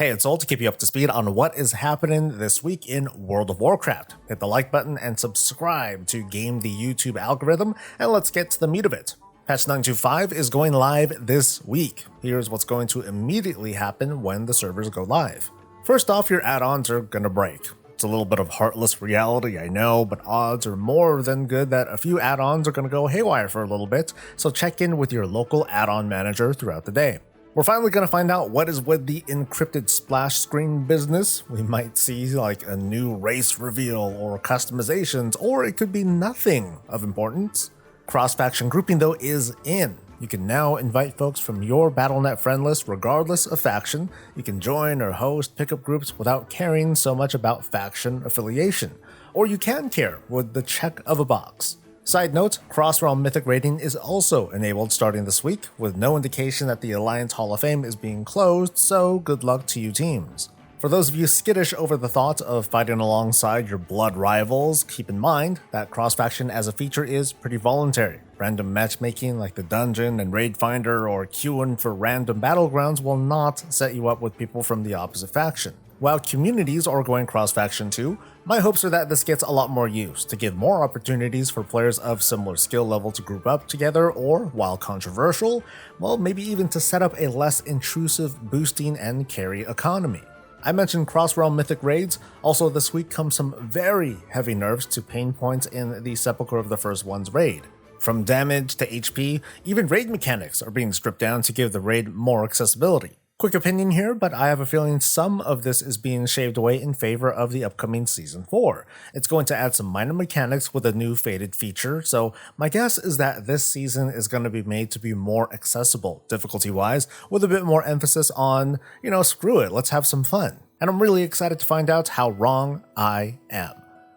Hey, it's Soul to keep you up to speed on what is happening this week in World of Warcraft. Hit the like button and subscribe to game the YouTube algorithm, and let's get to the meat of it. Patch 9.2.5 is going live this week. Here's what's going to immediately happen when the servers go live. First off, your add-ons are gonna break. It's a little bit of heartless reality, I know, but odds are more than good that a few add-ons are gonna go haywire for a little bit, so check in with your local add-on manager throughout the day. We're finally going to find out what is with the encrypted splash screen business. We might see like a new race reveal or customizations, or it could be nothing of importance. Cross-faction grouping though is in. You can now invite folks from your Battle.net friend list regardless of faction. You can join or host pickup groups without caring so much about faction affiliation. Or you can care with the check of a box. Side note, cross-realm mythic raiding is also enabled starting this week, with no indication that the Alliance Hall of Fame is being closed, so good luck to you teams. For those of you skittish over the thought of fighting alongside your blood rivals, keep in mind that cross-faction as a feature is pretty voluntary. Random matchmaking like the dungeon and raid finder or queuing for random battlegrounds will not set you up with people from the opposite faction. While communities are going cross-faction too, my hopes are that this gets a lot more use to give more opportunities for players of similar skill level to group up together, or, while controversial, well, maybe even to set up a less intrusive boosting and carry economy. I mentioned cross-realm mythic raids. Also this week comes some very heavy nerfs to pain points in the Sepulchre of the First One's raid. From damage to HP, even raid mechanics are being stripped down to give the raid more accessibility. Quick opinion here, but I have a feeling some of this is being shaved away in favor of the upcoming Season 4. It's going to add some minor mechanics with a new faded feature, so my guess is that this season is going to be made to be more accessible, difficulty-wise, with a bit more emphasis on, screw it, let's have some fun. And I'm really excited to find out how wrong I am.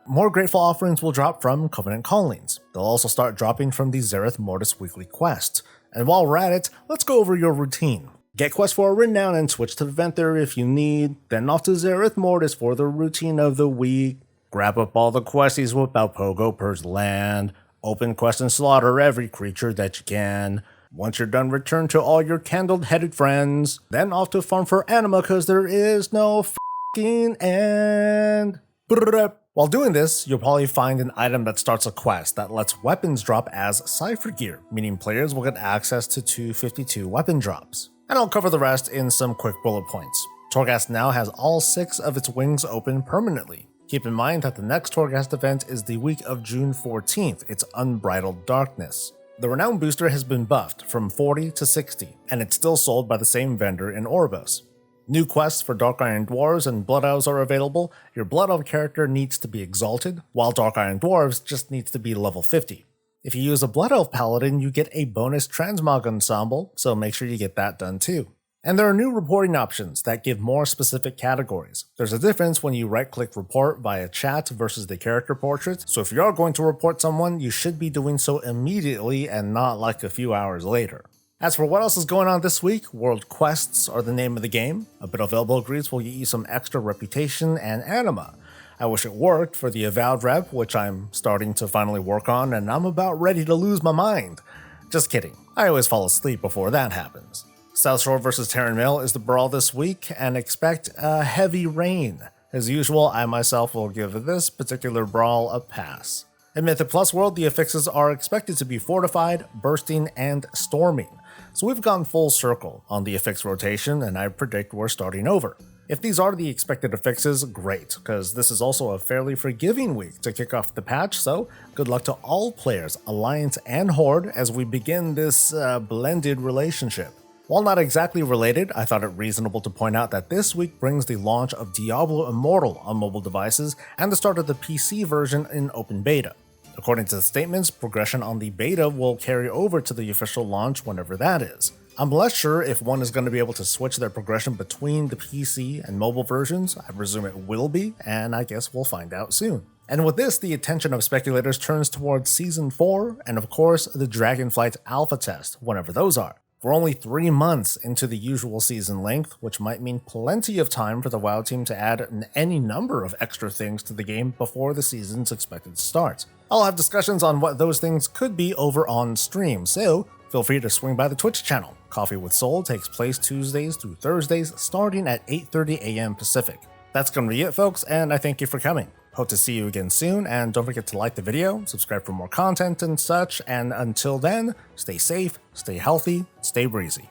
More grateful offerings will drop from Covenant Callings. They'll also start dropping from the Zereth Mortis weekly quest. And while we're at it, let's go over your routine. Get Quest for Renown and switch to Venthyr if you need, then off to Zereth Mortis for the routine of the week. Grab up all the questies, whip out Pogo Purge Land, open quest and slaughter every creature that you can. Once you're done, return to all your candle-headed friends, then off to farm for Anima cause there is no f***ing end. While doing this, you'll probably find an item that starts a quest that lets weapons drop as Cypher Gear, meaning players will get access to 252 weapon drops. And I'll cover the rest in some quick bullet points. Torghast now has all 6 of its wings open permanently. Keep in mind that the next Torghast event is the week of June 14th, its Unbridled Darkness. The Renown booster has been buffed from 40 to 60, and it's still sold by the same vendor in Oribos. New quests for Dark Iron Dwarves and Blood Elves are available. Your Blood Elf character needs to be exalted, while Dark Iron Dwarves just needs to be level 50. If you use a Blood Elf Paladin, you get a bonus Transmog ensemble, so make sure you get that done too. And there are new reporting options that give more specific categories. There's a difference when you right-click report via chat versus the character portrait, so if you are going to report someone, you should be doing so immediately and not like a few hours later. As for what else is going on this week, World Quests are the name of the game. A bit of elbow grease will get you some extra reputation and anima. I wish it worked for the Avowed rep, which I'm starting to finally work on, and I'm about ready to lose my mind. Just kidding, I always fall asleep before that happens. South Shore vs Terran Mail is the Brawl this week, and expect a heavy rain. As usual, I myself will give this particular Brawl a pass. In Mythic Plus World, the affixes are expected to be fortified, bursting, and storming. So we've gone full circle on the affix rotation, and I predict we're starting over. If these are the expected affixes, great, because this is also a fairly forgiving week to kick off the patch, so good luck to all players, Alliance and Horde, as we begin this blended relationship. While not exactly related, I thought it reasonable to point out that this week brings the launch of Diablo Immortal on mobile devices and the start of the PC version in open beta. According to the statements, progression on the beta will carry over to the official launch whenever that is. I'm less sure if one is going to be able to switch their progression between the PC and mobile versions. I presume it will be, and I guess we'll find out soon. And with this, the attention of speculators turns towards Season 4, and of course, the Dragonflight Alpha Test, whenever those are. We're only 3 months into the usual season length, which might mean plenty of time for the WoW team to add any number of extra things to the game before the season's expected to start. I'll have discussions on what those things could be over on stream, so Feel free to swing by the Twitch channel. Coffee with Soul takes place Tuesdays through Thursdays starting at 8:30 a.m. Pacific. That's going to be it, folks, and I thank you for coming. Hope to see you again soon, and don't forget to like the video, subscribe for more content and such, and until then, stay safe, stay healthy, stay breezy.